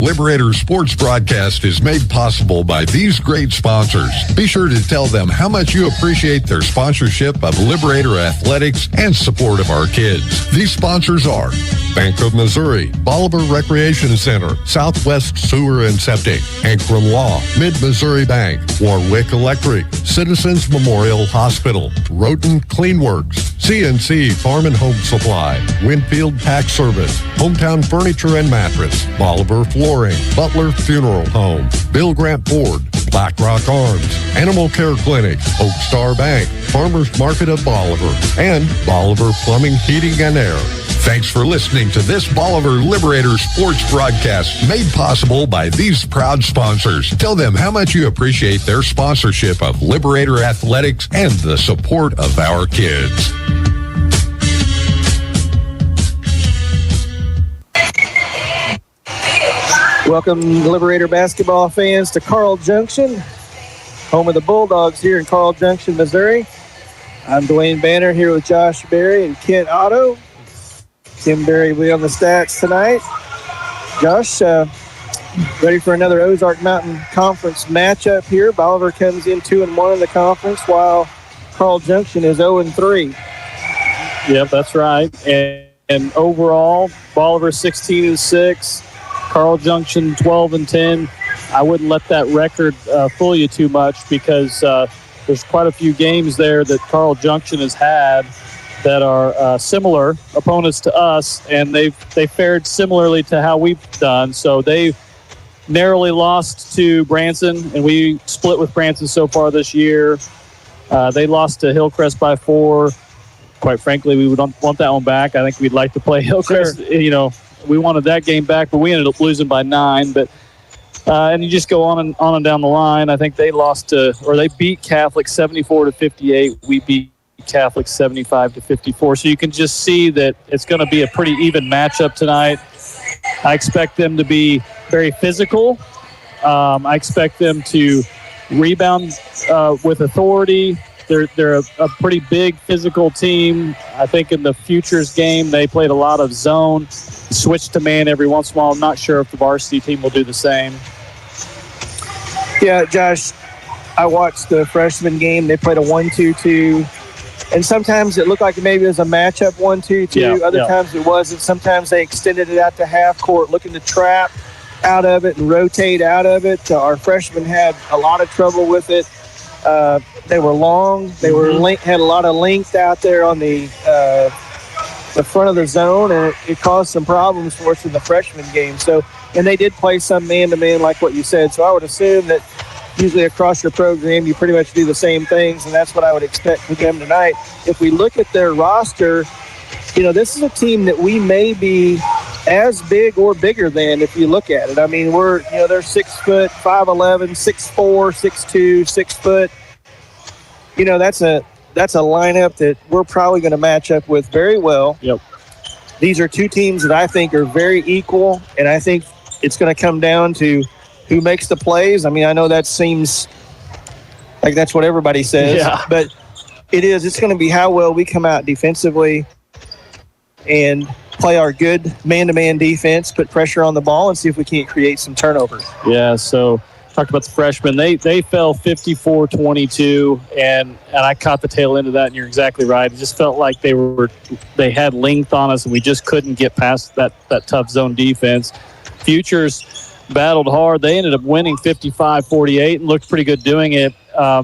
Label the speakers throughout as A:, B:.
A: Liberator Sports Broadcast is made possible by these great sponsors. Be sure to tell them how much you appreciate their sponsorship of Liberator Athletics and support of our kids. These sponsors are Bank of Missouri, Bolivar Recreation Center, Southwest Sewer and Septic, Ankrum Law, Mid-Missouri Bank, Warwick Electric, Citizens Memorial Hospital, Roten Cleanworks, CNC Farm and Home Supply, Winfield Tax Service, Hometown Furniture and Mattress, Bolivar Flooring, Butler Funeral Home, Bill Grant Ford, Black Rock Arms, Animal Care Clinic, Oak Star Bank, Farmers Market of Bolivar, and Bolivar Plumbing, Heating and Air. Thanks for listening to this Bolivar Liberator Sports broadcast made possible by these proud sponsors. Tell them how much you appreciate their sponsorship of Liberator Athletics and the support of our kids.
B: Welcome, Liberator basketball fans, to Carl Junction, home of the Bulldogs here in Carl Junction, Missouri. I'm Dwayne Banner here with Josh Berry and Kent Otto. Tim Berry will be on the stats tonight. Josh, ready for another Ozark Mountain Conference matchup here. Bolivar comes in 2-1 in the conference, while Carl Junction is 0-3.
C: Yep, that's right. And overall, Bolivar 16-6. Carl Junction 12-10. I wouldn't let that record fool you too much, because there's quite a few games there that Carl Junction has had that are similar opponents to us, and they fared similarly to how we've done. So they narrowly lost to Branson, and we split with Branson so far this year. They lost to Hillcrest by 4. Quite frankly, we would want that one back. I think we'd like to play Hillcrest. Sure. You know, we wanted that game back, but we ended up losing by 9. But and you just go on and down the line. I think they they beat Catholic 74-58. We beat Catholic 75-54. So you can just see that it's going to be a pretty even matchup tonight. I expect them to be very physical. I expect them to rebound with authority. They're a pretty big physical team. I think in the Futures game they played a lot of zone, switch to man every once in a while. I'm not sure if the varsity team will do the same.
B: Yeah, Josh, I watched the freshman game. They played a 1-2-2, and sometimes it looked like maybe it was a matchup 1-2-2. Yeah, Other times it wasn't. Sometimes they extended it out to half court, looking to trap out of it and rotate out of it. Our freshmen had a lot of trouble with it. They were long. They were had a lot of length out there on the front of the zone, and it caused some problems for us in the freshman game. So, and they did play some man-to-man like what you said. So I would assume that usually across your program you pretty much do the same things, and that's what I would expect with them tonight. If we look at their roster, you know, this is a team that we may be as big or bigger than if you look at it. I mean, they're 6 foot, 5'11", 6'4", 6'2", 6 foot. You know, that's a lineup that we're probably going to match up with very well.
C: Yep.
B: These are two teams that I think are very equal, and I think it's going to come down to who makes the plays. I mean, I know that seems like that's what everybody says, but it's going to be how well we come out defensively and play our good man-to-man defense, put pressure on the ball, and see if we can't create some turnovers.
C: Yeah, so talked about the freshmen. They fell 54-22, and I caught the tail end of that, and you're exactly right. It just felt like they had length on us, and we just couldn't get past that tough zone defense. Futures battled hard. They ended up winning 55-48 and looked pretty good doing it.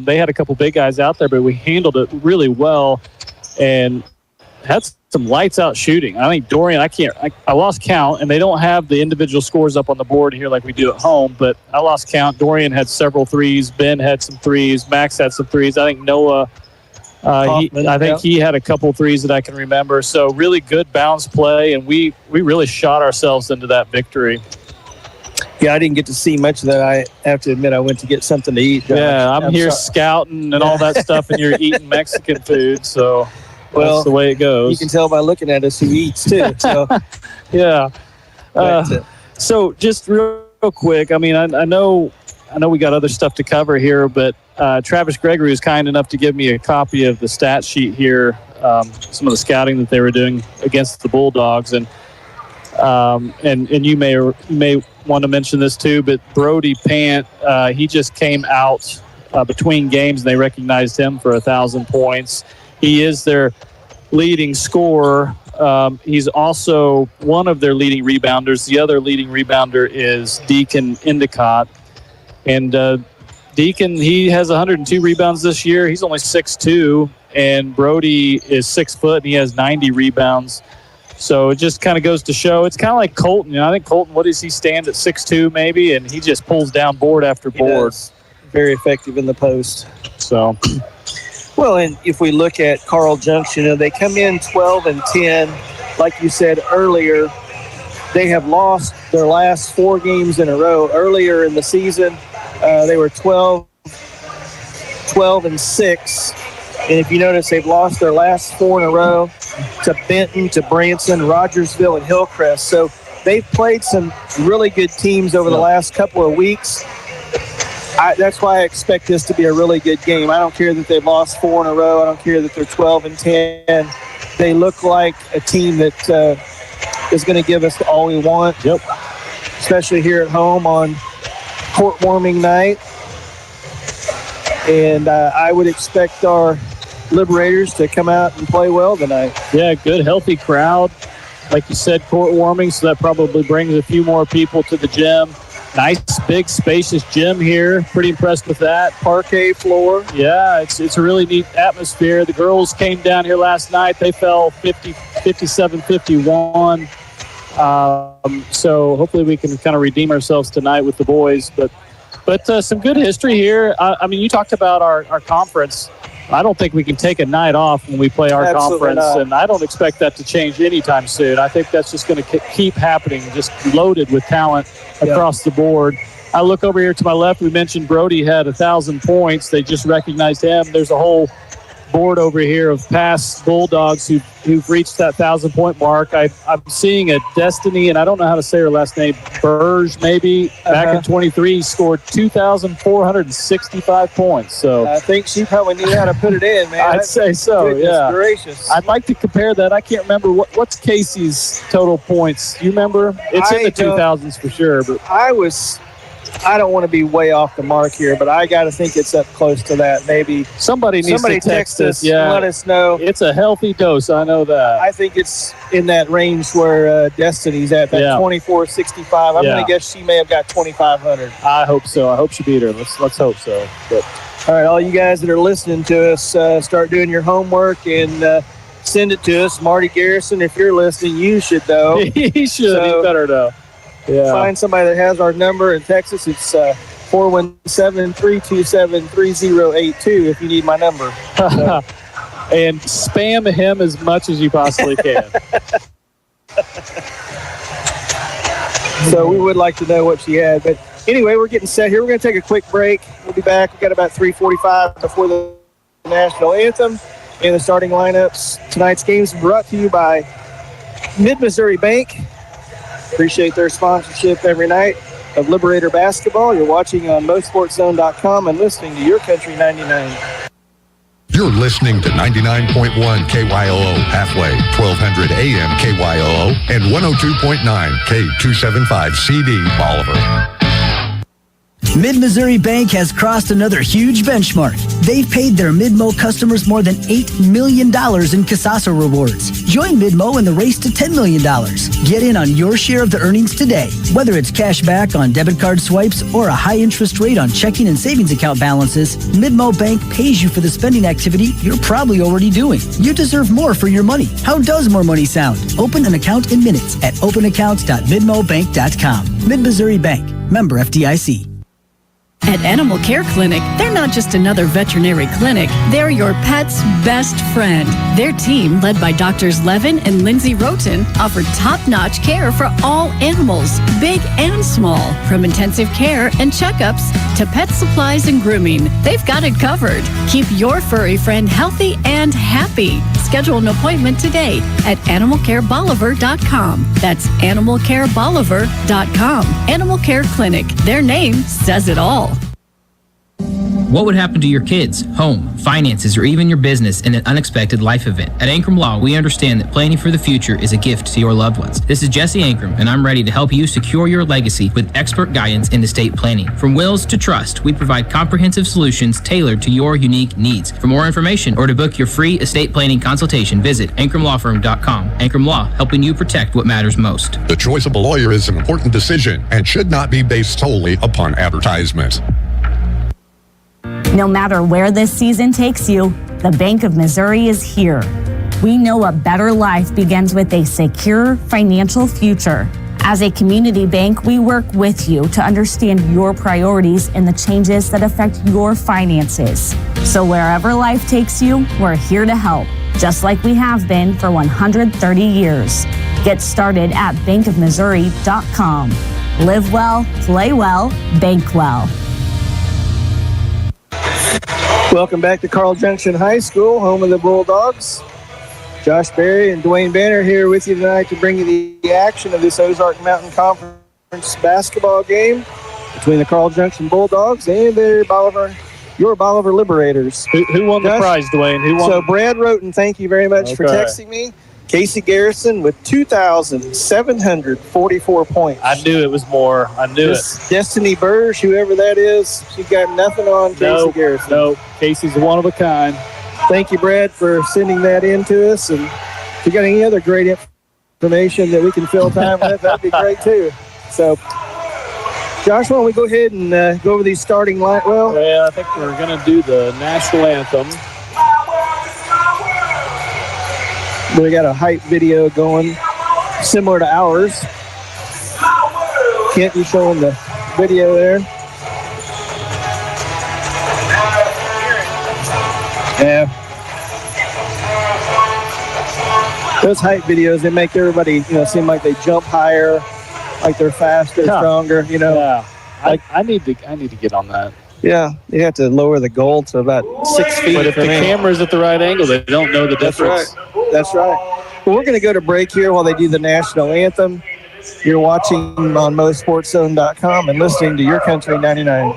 C: They had a couple big guys out there, but we handled it really well and had some lights out shooting. I think Dorian, I lost count, and they don't have the individual scores up on the board here like we do at home, but I lost count. Dorian had several threes. Ben had some threes. Max had some threes. I think Noah, he had a couple threes that I can remember. So really good balanced play, and we really shot ourselves into that victory.
B: Yeah, I didn't get to see much of that. I have to admit I went to get something to eat.
C: Yeah, I'm here scouting and all that stuff, and you're eating Mexican food, so that's the way it goes.
B: You can tell by looking at us who eats, too. So,
C: yeah. So just real quick, I mean, I know we got other stuff to cover here, but Travis Gregory was kind enough to give me a copy of the stat sheet here, some of the scouting that they were doing against the Bulldogs. And And you may want to mention this too, but Brody Pant, he just came out between games, and they recognized him for 1,000 points. He is their leading scorer. He's also one of their leading rebounders. The other leading rebounder is Deacon Endicott. And Deacon, he has 102 rebounds this year. He's only 6'2", and Brody is 6 foot, and he has 90 rebounds. So it just kind of goes to show. It's kind of like Colton. You know, I think Colton, what does he stand at 6'2", maybe, and he just pulls down board after board.
B: Very effective in the post.
C: So,
B: well, and if we look at Carl Junction, they come in 12-10. Like you said earlier, they have lost their last 4 games in a row. Earlier in the season, they were 12-6. And if you notice, they've lost their last 4 in a row to Benton, to Branson, Rogersville, and Hillcrest. So they've played some really good teams over the last couple of weeks. That's why I expect this to be a really good game. I don't care that they've lost 4 in a row. I don't care that they're 12-10. They look like a team that is going to give us all we want.
C: Yep.
B: Especially here at home on court warming night. And I would expect our Liberators to come out and play well tonight.
C: Yeah, good, healthy crowd. Like you said, court warming, so that probably brings a few more people to the gym. Nice, big, spacious gym here. Pretty impressed with that.
B: Parquet floor.
C: Yeah, it's a really neat atmosphere. The girls came down here last night. They fell 57-51. So hopefully we can kind of redeem ourselves tonight with the boys. But some good history here. I mean, you talked about our conference. I don't think we can take a night off when we play our conference, and I don't expect that to change anytime soon. I think that's just going to keep happening, just loaded with talent across the board. I look over here to my left. We mentioned Brody had 1,000 points. They just recognized him. There's a whole board over here of past Bulldogs who've reached that 1,000-point mark. I'm seeing a Destiny, and I don't know how to say her last name, Burge maybe, back in 23, scored 2,465 points. So
B: I think she probably knew how to put it in, man.
C: I'd say so, yeah.
B: Gracious.
C: I'd like to compare that. I can't remember. What's Casey's total points? You remember? It's in the 2000s for sure. But
B: I don't want to be way off the mark here, but I got to think it's up close to that. Maybe
C: somebody needs to text us. Yeah,
B: let us know.
C: It's a healthy dose. I know that.
B: I think it's in that range where Destiny's at, that 2465. I'm going to guess she may have got 2,500.
C: I hope so. I hope she beat her. Let's hope so. But
B: all right, all you guys that are listening to us, start doing your homework and send it to us. Marty Garrison, if you're listening, you should know.
C: He should. He better know. Yeah.
B: Find somebody that has our number in Texas. It's 417-327-3082 if you need my number. So.
C: And spam him as much as you possibly can.
B: So we would like to know what she had. But anyway, we're getting set here. We're going to take a quick break. We'll be back. We've got about 3:45 before the national anthem and the starting lineups. Tonight's games brought to you by Mid-Missouri Bank. Appreciate their sponsorship every night of Liberator Basketball. You're watching on MoSportsZone.com and listening to Your Country 99.
A: You're listening to 99.1 KYOO halfway, 1200 AM KYOO, and 102.9 K275 CD Bolivar.
D: Mid-Missouri Bank has crossed another huge benchmark. They've paid their Midmo customers more than $8 million in Casasa rewards. Join Midmo in the race to $10 million. Get in on your share of the earnings today. Whether it's cash back on debit card swipes or a high interest rate on checking and savings account balances, Midmo Bank pays you for the spending activity you're probably already doing. You deserve more for your money. How does more money sound? Open an account in minutes at openaccounts.midmobank.com. Mid-Missouri Bank. Member FDIC.
E: At Animal Care Clinic, they're not just another veterinary clinic, they're your pet's best friend. Their team, led by Doctors Levin and Lindsay Roten, offer top-notch care for all animals, big and small. From intensive care and checkups to pet supplies and grooming, they've got it covered. Keep your furry friend healthy and happy. Schedule an appointment today at animalcarebolivar.com. That's animalcarebolivar.com. Animal Care Clinic. Their name says it all.
F: What would happen to your kids, home, finances, or even your business in an unexpected life event? At Ankrum Law, we understand that planning for the future is a gift to your loved ones. This is Jesse Ankrum, and I'm ready to help you secure your legacy with expert guidance in estate planning. From wills to trust, we provide comprehensive solutions tailored to your unique needs. For more information or to book your free estate planning consultation, visit AnkramLawFirm.com. Ankrum Law, helping you protect what matters most.
A: The choice of a lawyer is an important decision and should not be based solely upon advertisement.
G: No matter where this season takes you, the Bank of Missouri is here. We know a better life begins with a secure financial future. As a community bank, we work with you to understand your priorities and the changes that affect your finances. So wherever life takes you, we're here to help, just like we have been for 130 years. Get started at bankofmissouri.com. Live well, play well, bank well.
B: Welcome back to Carl Junction High School, home of the Bulldogs. Josh Berry and Dwayne Banner here with you tonight to bring you the action of this Ozark Mountain Conference basketball game between the Carl Junction Bulldogs and your Bolivar Liberators.
C: Who won the prize, Dwayne? Who won?
B: So Brad Roten, thank you very much for texting me. Casey Garrison with 2,744 points.
C: I knew it was more. I knew it.
B: Destiny Burge, whoever that is, she got nothing on Casey Garrison.
C: No, Casey's one of a kind.
B: Thank you, Brad, for sending that in to us. And if you got any other great information that we can fill time with, that'd be great too. So, Josh, why don't we go ahead and go over these starting line?
C: Yeah, I think we're going to do the national anthem.
B: We got a hype video going similar to ours. Kent, you showing the video there? Yeah. Those hype videos, they make everybody, seem like they jump higher, like they're faster, stronger,
C: Yeah. I need to get on that.
B: Yeah, you have to lower the goal to about 6 feet.
C: But if the camera's at the right angle, they don't know the difference.
B: That's right. Well, we're going to go to break here while they do the national anthem. You're watching on MoSportsZone.com and listening to Your Country 99.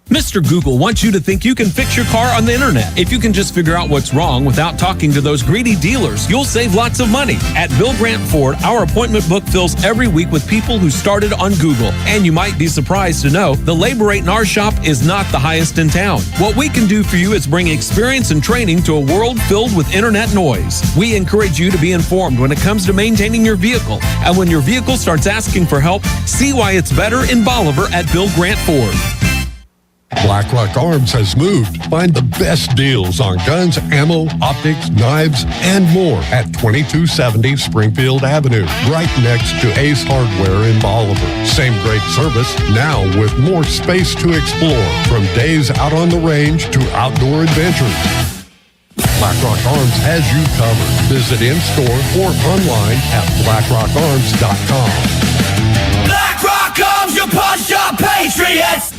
H: Mr. Google wants you to think you can fix your car on the internet. If you can just figure out what's wrong without talking to those greedy dealers, you'll save lots of money. At Bill Grant Ford, our appointment book fills every week with people who started on Google. And you might be surprised to know the labor rate in our shop is not the highest in town. What we can do for you is bring experience and training to a world filled with internet noise. We encourage you to be informed when it comes to maintaining your vehicle. And when your vehicle starts asking for help, see why it's better in Bolivar at Bill Grant Ford.
A: BlackRock Arms has moved. Find the best deals on guns, ammo, optics, knives, and more at 2270 Springfield Avenue, right next to Ace Hardware in Bolivar. Same great service, now with more space to explore, from days out on the range to outdoor adventures. BlackRock Arms has you covered. Visit in-store or online at blackrockarms.com.
I: BlackRock Arms, your pawn-shop patriots!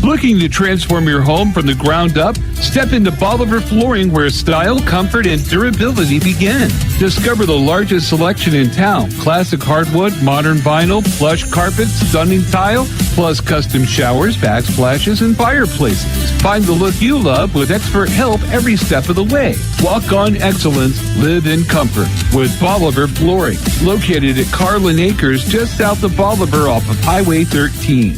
J: Looking to transform your home from the ground up? Step into Bolivar Flooring, where style, comfort, and durability begin. Discover the largest selection in town. Classic hardwood, modern vinyl, plush carpets, stunning tile, plus custom showers, backsplashes, and fireplaces. Find the look you love with expert help every step of the way. Walk on excellence, live in comfort with Bolivar Flooring. Located at Carlin Acres, just south of Bolivar off of Highway 13.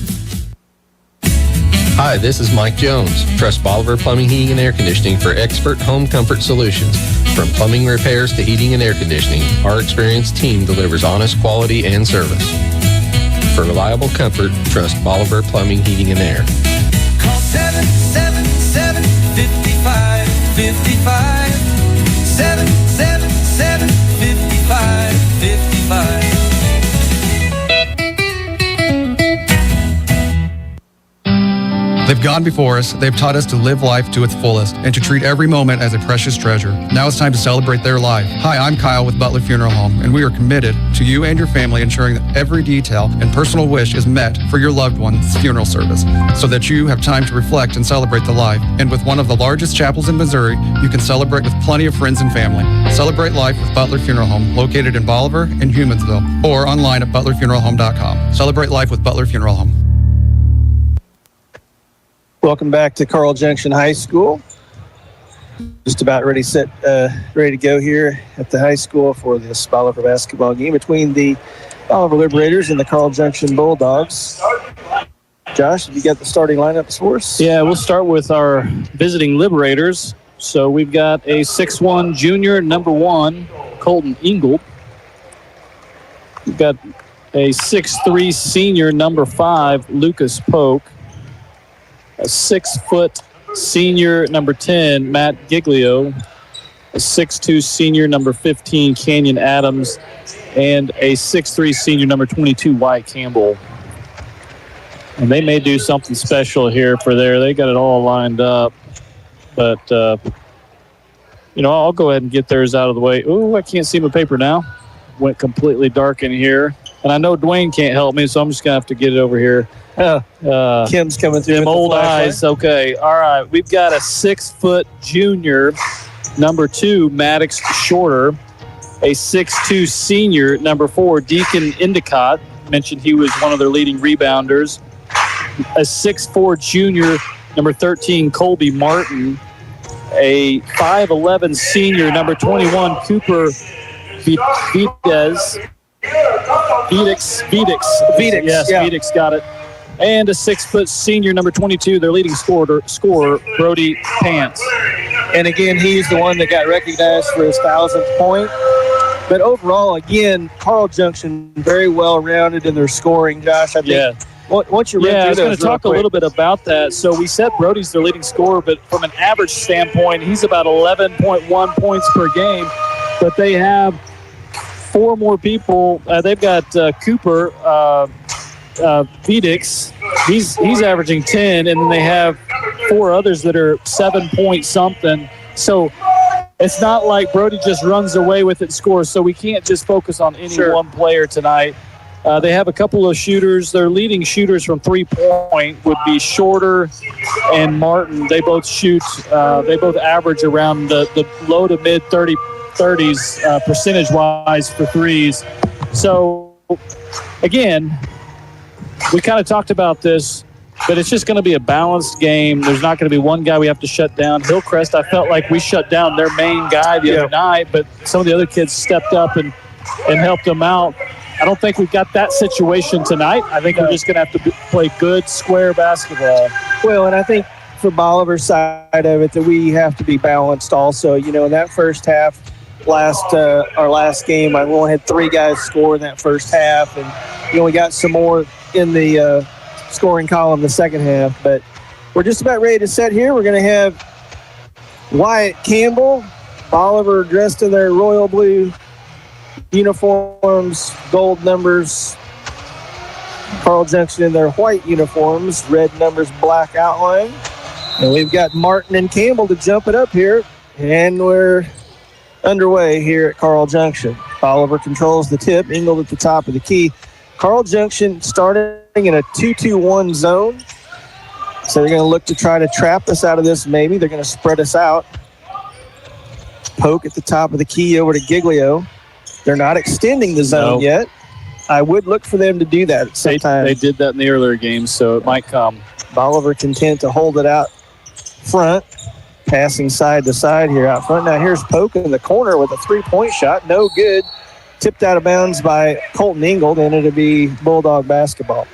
K: Hi, this is Mike Jones. Trust Bolivar Plumbing, Heating, and Air Conditioning for expert home comfort solutions. From plumbing repairs to heating and air conditioning, our experienced team delivers honest quality and service. For reliable comfort, trust Bolivar Plumbing, Heating, and Air.
I: Call 777-5555. 777-5555.
L: They've gone before us, they've taught us to live life to its fullest and to treat every moment as a precious treasure. Now it's time to celebrate their life. Hi, I'm Kyle with Butler Funeral Home, and we are committed to you and your family ensuring that every detail and personal wish is met for your loved one's funeral service, so that you have time to reflect and celebrate the life. And with one of the largest chapels in Missouri, you can celebrate with plenty of friends and family. Celebrate life with Butler Funeral Home, located in Bolivar and Humansville, or online at butlerfuneralhome.com. Celebrate life with Butler Funeral Home.
B: Welcome back to Carl Junction High School. Just about ready to go here at the high school for this Bolivar basketball game between the Bolivar Liberators and the Carl Junction Bulldogs. Josh, have you got the starting lineups for us?
C: Yeah, we'll start with our visiting Liberators. So we've got a 6'1 junior, number 1, Colton Ingold. We've got a 6'3 senior, number 5, Lucas Polk. A 6-foot senior, number 10, Matt Giglio. A 6'2 senior, number 15, Canyon Adams. And a 6'3 senior, number 22, Wyatt Campbell. And they may do something special here for there. They got it all lined up. But, I'll go ahead and get theirs out of the way. Ooh, I can't see my paper now. Went completely dark in here. And I know Dwayne can't help me, so I'm just going to have to get it over here.
B: Kim's coming through.
C: Them old eyes. Okay. All right. We've got a 6-foot junior, number 2, Maddox Shorter. A 6'2 senior, number 4, Deacon Endicott. Mentioned he was one of their leading rebounders. A 6'4 junior, number 13, Colby Martin. A 5'11 senior, number 21, Cooper Videx. Yes,
B: yeah.
C: Videx got it. And a 6-foot senior, number 22, their leading scorer, Brody Pants.
B: And again, he's the one that got recognized for his 1,000th point. But overall, again, Carl Junction very well rounded in their scoring, Josh. I think once you
C: I was going to talk a little bit about that. So we said Brody's their leading scorer, but from an average standpoint, he's about 11.1 points per game. But they have 4 more people. They've got Cooper Videx. He's averaging 10, and then they have 4 others that are 7 point something. So it's not like Brody just runs away with it and scores. So we can't just focus on any one player tonight. They have a couple of shooters. Their leading shooters from 3-point would be Shorter and Martin. They both shoot. They both average around the low to mid 30s percentage-wise for threes. So, again, we kind of talked about this, but it's just going to be a balanced game. There's not going to be one guy we have to shut down. Hillcrest, I felt like we shut down their main guy the other night, but some of the other kids stepped up and helped them out. I don't think we've got that situation tonight. I think we're just going to have to play good, square basketball.
B: Well, and I think for Bolivar's side of it that we have to be balanced also. In that first half, our last game, I only had 3 guys score in that first half, and we got some more in the scoring column the second half. But we're just about ready to set here. We're going to have Wyatt Campbell, Bolivar dressed in their royal blue uniforms, gold numbers. Carl Junction in their white uniforms, red numbers, black outline. And we've got Martin and Campbell to jump it up here. And we're underway here at Carl Junction. Bolivar controls the tip. Ingold at the top of the key. Carl Junction starting in a 2-2-1 zone. So they're going to look to try to trap us out of this maybe. They're going to spread us out. Poke at the top of the key over to Giglio. They're not extending the zone yet. I would look for them to do that at some time.
C: They did that in the earlier games, so it might come.
B: Bolivar content to hold it out front, passing side to side here out front. Now here's Poke in the corner with a 3-point shot. No good. Tipped out of bounds by Colton Ingold, and it'll be Bulldog basketball.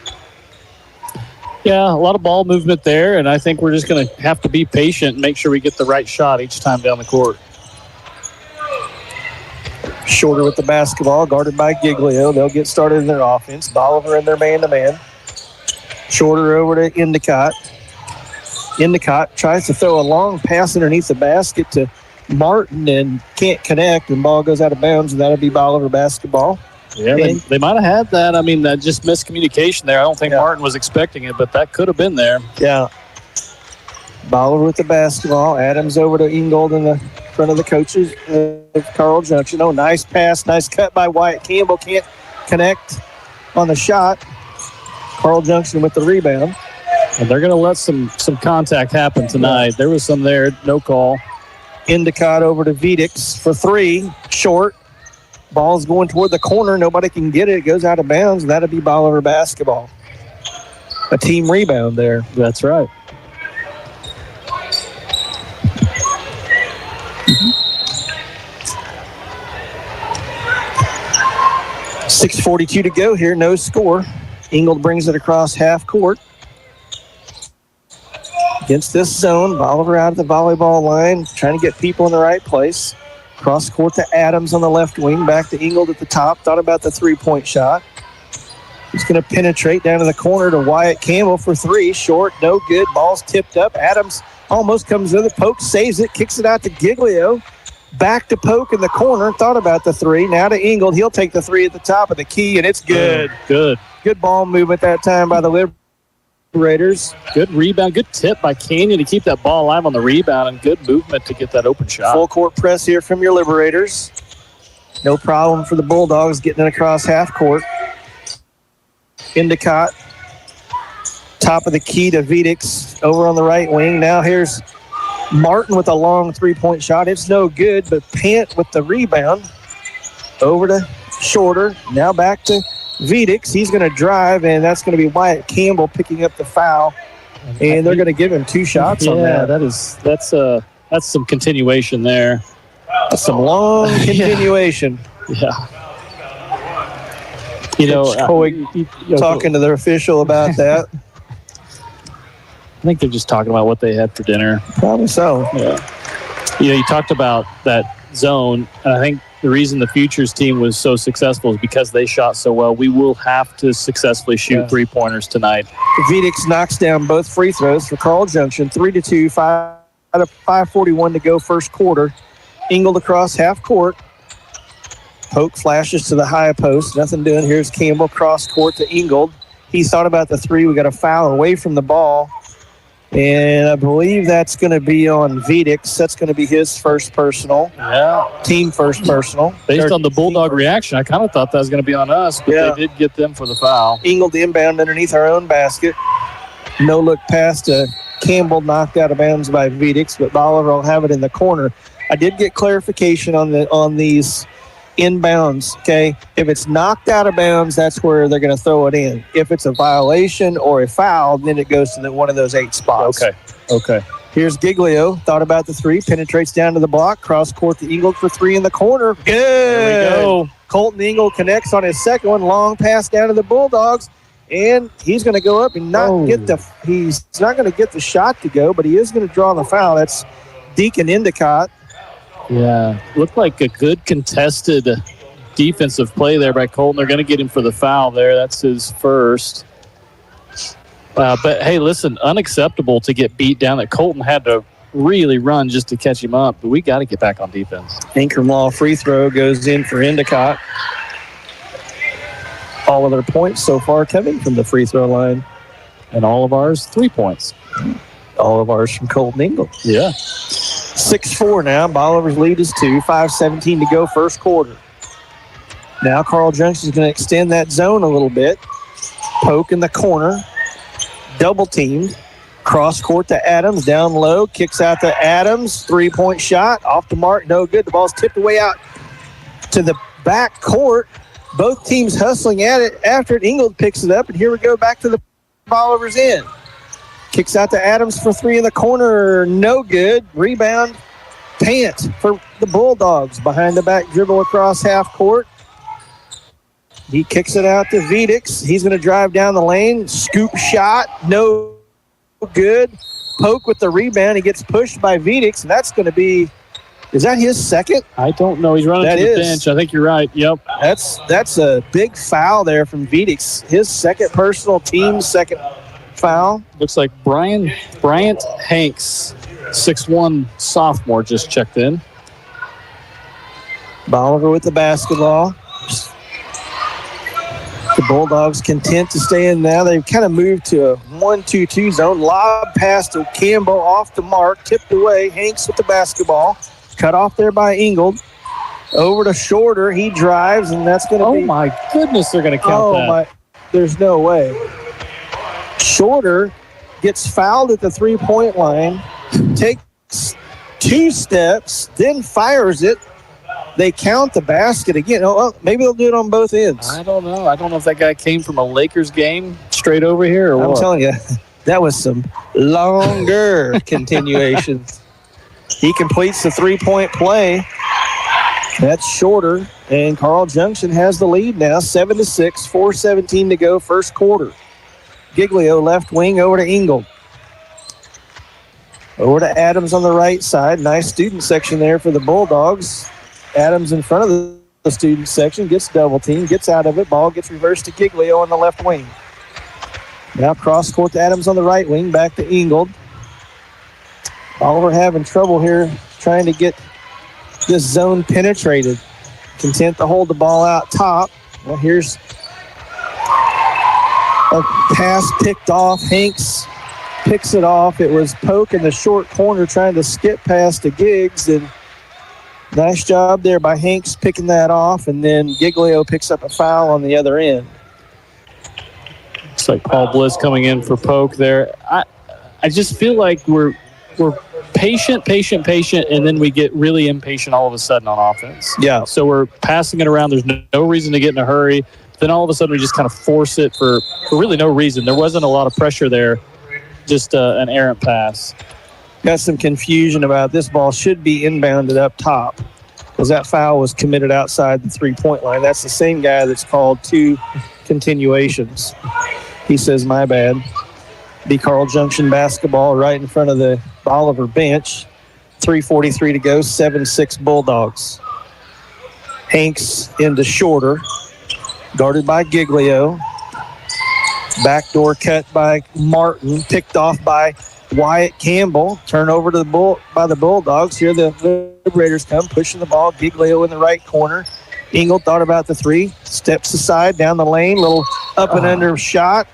C: Yeah, a lot of ball movement there, and I think we're just going to have to be patient and make sure we get the right shot each time down the court.
B: Shorter with the basketball, guarded by Giglio. They'll get started in their offense. Bolivar in their man-to-man. Shorter over to Endicott. Endicott tries to throw a long pass underneath the basket to Martin and can't connect, and ball goes out of bounds, and that'll be Bolivar basketball.
C: Yeah, they might have had that. I mean, that just miscommunication there. I don't think Martin was expecting it, but that could have been there.
B: Yeah. Bolivar with the basketball. Adams over to Ingold in the front of the coaches of Carl Junction. Oh, nice pass. Nice cut by Wyatt Campbell. Can't connect on the shot. Carl Junction with the rebound.
C: And they're going to let some contact happen tonight. There was some there. No call.
B: Endicott over to Videx for 3. Short. Ball's going toward the corner. Nobody can get it. It goes out of bounds, and that'll be Bolivar basketball. A team rebound there.
C: That's right.
B: 6:42 to go here, no score. Ingold brings it across half court. Against this zone, Bolivar out of the volleyball line, trying to get people in the right place. Cross court to Adams on the left wing, back to Ingold at the top. Thought about the three-point shot. He's going to penetrate down to the corner to Wyatt Campbell for three. Short, no good. Ball's tipped up. Adams almost comes with it. Poke saves it, kicks it out to Giglio. Back to Poke in the corner. Thought about the three. Now to Ingold. He'll take the three at the top of the key, and it's good.
C: Good
B: ball movement that time by the Liberators.
C: Good rebound. Good tip by Canyon to keep that ball alive on the rebound, and good movement to get that open shot.
B: Full court press here from your Liberators. No problem for the Bulldogs getting it across half court. Endicott. Top of the key to Vedix over on the right wing. Now here's Martin with a long three-point shot. It's no good, but Pant with the rebound. Over to Shorter. Now back to Vedix. He's going to drive, and that's going to be Wyatt Campbell picking up the foul. And they're going to give him two shots on that.
C: That's some continuation there.
B: That's some long continuation.
C: Yeah.
B: Talking to the official about that.
C: I think they're just talking about what they had for dinner.
B: Probably so.
C: Yeah. You talked about that zone, and I think the reason the Futures team was so successful is because they shot so well. We will have to successfully shoot three-pointers tonight.
B: Vedix knocks down both free throws for Carl Junction. 3-2, 5:41 to go first quarter. Ingold across half court. Poke flashes to the high post. Nothing doing. Here's Campbell cross court to Ingold. He thought about the three. We got a foul away from the ball. And I believe that's going to be on Vedix. That's going to be his first personal.
C: Yeah.
B: Team first personal.
C: Based on the Bulldog reaction, I kind of thought that was going to be on us, but they did get them for the foul.
B: Ingold inbound underneath our own basket. No look pass to Campbell, knocked out of bounds by Vedix, but Bolivar will have it in the corner. I did get clarification on these inbounds, okay? If it's knocked out of bounds, that's where they're going to throw it in. If it's a violation or a foul, then it goes to one of those 8 spots.
C: Okay.
B: Here's Giglio. Thought about the three. Penetrates down to the block. Cross court to Ingold for three in the corner. Good.
C: There we go.
B: Colton Ingold connects on his second one. Long pass down to the Bulldogs. And he's going to go up and he's not going to get the shot to go, but he is going to draw the foul. That's Deacon Endicott.
C: Yeah, looked like a good contested defensive play there by Colton. They're going to get him for the foul there. That's his first. But, hey, listen, unacceptable to get beat down. That Colton had to really run just to catch him up, but we got to get back on defense.
B: Ingram Law free throw goes in for Endicott. All of their points so far coming from the free throw line.
C: And all of ours, 3 points.
B: All of ours from Colton Ingold.
C: Yeah.
B: 6-4 now. Bolivar's lead is 2. 5:17 to go first quarter. Now Carl Junction is going to extend that zone a little bit. Poke in the corner. Double teamed. Cross court to Adams. Down low. Kicks out to Adams. 3-point shot. Off the mark. No good. The ball's tipped away out to the back court. Both teams hustling at it. After it, Ingold picks it up. And here we go back to the Bolivar's end. Kicks out to Adams for three in the corner. No good. Rebound. Pant for the Bulldogs. Behind the back dribble across half court. He kicks it out to Vedix. He's going to drive down the lane. Scoop shot. No good. Poke with the rebound. He gets pushed by Vedix. And that's going to be, is that his second?
C: I don't know. He's running to the bench. I think you're right. Yep.
B: That's a big foul there from Vedix. His second personal, team's second foul.
C: Looks like Bryant Hanks, 6'1" sophomore, just checked in.
B: Bolivar with the basketball. The Bulldogs content to stay in now. They've kind of moved to a 1-2-2 zone. Lob pass to Campbell off the mark. Tipped away. Hanks with the basketball. Cut off there by Ingold. Over to Shorter. He drives, and that's going to be...
C: Oh, my goodness, they're going to count that.
B: There's no way. Shorter gets fouled at the three-point line, takes 2 steps, then fires it. They count the basket again. Maybe they'll do it on both ends.
C: I don't know. I don't know if that guy came from a Lakers game straight over here or what.
B: I'm telling you, that was some longer continuation. He completes the three-point play. That's shorter, and Carl Junction has the lead now, 7-6, 4:17 to go, first quarter. Giglio left wing over to Ingold. Over to Adams on the right side. Nice student section there for the Bulldogs. Adams in front of the student section, gets double team, gets out of it. Ball gets reversed to Giglio on the left wing. Now cross court to Adams on the right wing, back to Ingold. Oliver having trouble here trying to get this zone penetrated. Content to hold the ball out top. Well, here's a pass picked off. Hanks picks it off. It was Polk in the short corner trying to skip past to Giggs, and nice job there by Hanks picking that off, and then Giglio picks up a foul on the other end.
C: Looks like Paul Bliss coming in for Polk there. I just feel like we're patient, and then we get really impatient all of a sudden on offense.
B: Yeah.
C: So we're passing it around. There's no reason to get in a hurry. Then all of a sudden we just kind of force it for really no reason. There wasn't a lot of pressure there, just an errant pass.
B: Got some confusion about this ball should be inbounded up top because that foul was committed outside the three-point line. That's the same guy that's called 2 continuations. He says, my bad. Be Carl Junction basketball right in front of the Bolivar bench. 3:43 to go, 7-6 Bulldogs. Hanks into shorter, guarded by Giglio. Backdoor cut by Martin, picked off by Wyatt Campbell. Turnover to by the Bulldogs. Here the Liberators come, pushing the ball. Giglio in the right corner. Ingold thought about the three, steps aside down the lane, little up and under shot.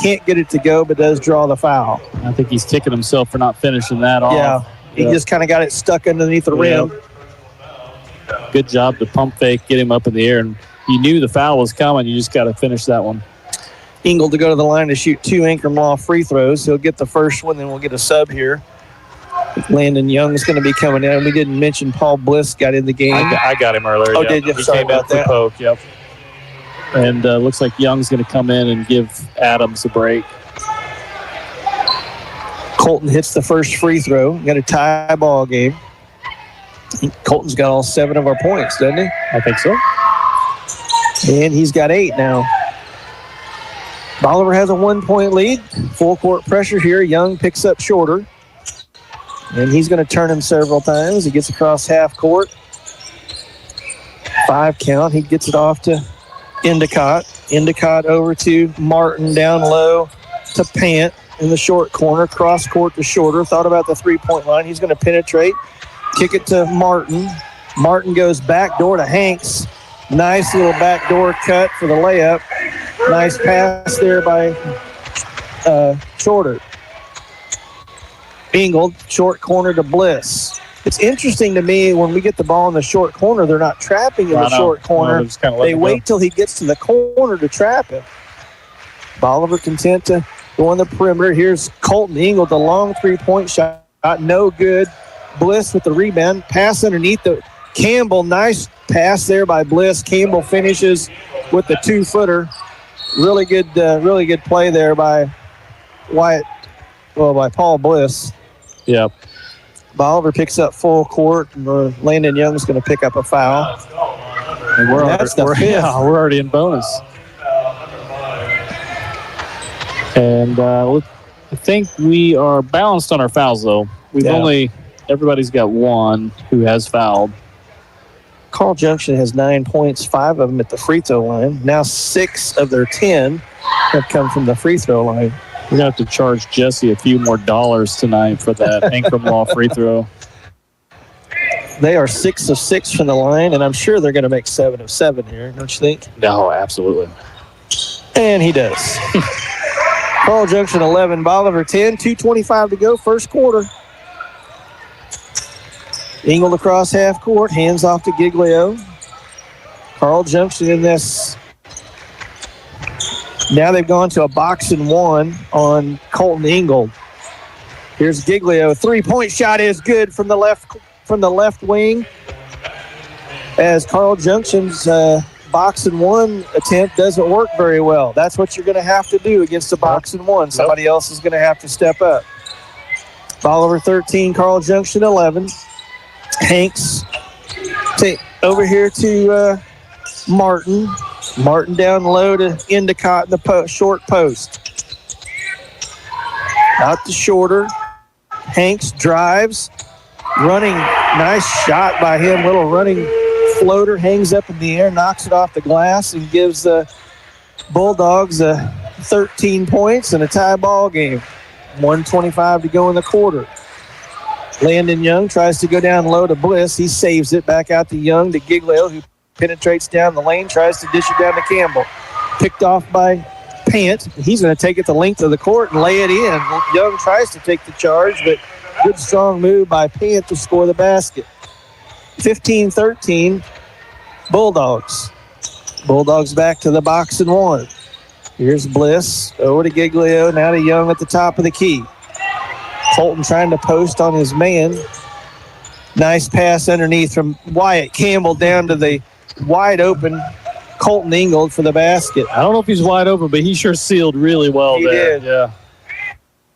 B: Can't get it to go, but does draw the foul.
C: I think he's kicking himself for not finishing that off.
B: Yeah, he just kind of got it stuck underneath the rim.
C: Good job to pump fake, get him up in the air, and you knew the foul was coming. You just got to finish that one.
B: Ingold to go to the line to shoot 2 Ankrum Law free throws. He'll get the first one, then we'll get a sub here. Landon Young's going to be coming in. We didn't mention Paul Bliss got in the game.
C: I got him earlier.
B: Oh, did you? Sorry about that.
C: Poke, yep. And looks like Young's going to come in and give Adams a break.
B: Colton hits the first free throw. Got a tie ball game. I think Colton's got all 7 of our points, doesn't he?
C: I think so.
B: And he's got 8 now. Bolivar has a 1-point lead. Full court pressure here. Young picks up shorter. And he's going to turn him several times. He gets across half court. 5 count. He gets it off to Endicott. Endicott over to Martin down low to Pant in the short corner. Cross court to shorter. Thought about the three-point line. He's going to penetrate. Kick it to Martin. Martin goes backdoor to Hanks. Nice little backdoor cut for the layup. Nice pass there by Shorter. Ingold, short corner to Bliss. It's interesting to me when we get the ball in the short corner, they're not trapping in the short corner. They wait till he gets to the corner to trap him. Bolivar content to go on the perimeter. Here's Colton Ingold, the long three-point shot. No good. Bliss with the rebound. Pass underneath the Campbell. Nice pass there by Bliss. Campbell finishes with the 2-footer. Really good play there by by Paul Bliss.
C: Yep.
B: Bolivar picks up full court. Landon Young's going to pick up a foul.
C: And we're already in bonus. And I think we are balanced on our fouls, though. Everybody's got 1 who has fouled.
B: Carl Junction has 9 points, 5 of them at the free throw line. Now 6 of their 10 have come from the free throw line.
C: We're going to have to charge Jesse a few more dollars tonight for that Ankrum Law free throw.
B: They are 6 of 6 from the line, and I'm sure they're going to make 7 of 7 here, don't you think?
C: No, absolutely.
B: And he does. Carl Junction 11, Bolivar 10, 2:25 to go, first quarter. Ingold across half court, hands off to Giglio. Carl Junction in this. Now they've gone to a box and 1 on Colton Ingold. Here's Giglio. 3-point shot is good from the left wing. As Carl Junction's box and 1 attempt doesn't work very well. That's what you're going to have to do against a box and 1. Somebody else is going to have to step up. Bolivar 13, Carl Junction 11. Hanks Take over here to Martin. Martin down low to Endicott in the short post. Out to Shorter. Hanks drives. Running. Nice shot by him. Little running floater. Hangs up in the air. Knocks it off the glass and gives the Bulldogs 13 points and a tie ball game. 1:25 to go in the quarter. Landon Young tries to go down low to Bliss. He saves it back out to Young to Giglio, who penetrates down the lane, tries to dish it down to Campbell. Picked off by Pant. He's going to take it the length of the court and lay it in. Young tries to take the charge, but good strong move by Pant to score the basket. 15-13, Bulldogs. Bulldogs back to the box and one. Here's Bliss, over to Giglio, now to Young at the top of the key. Colton trying to post on his man. Nice pass underneath from Wyatt Campbell down to the wide open Colton Ingold for the basket.
C: I don't know if he's wide open, but he sure sealed really well
B: he
C: there.
B: Did.
C: Yeah.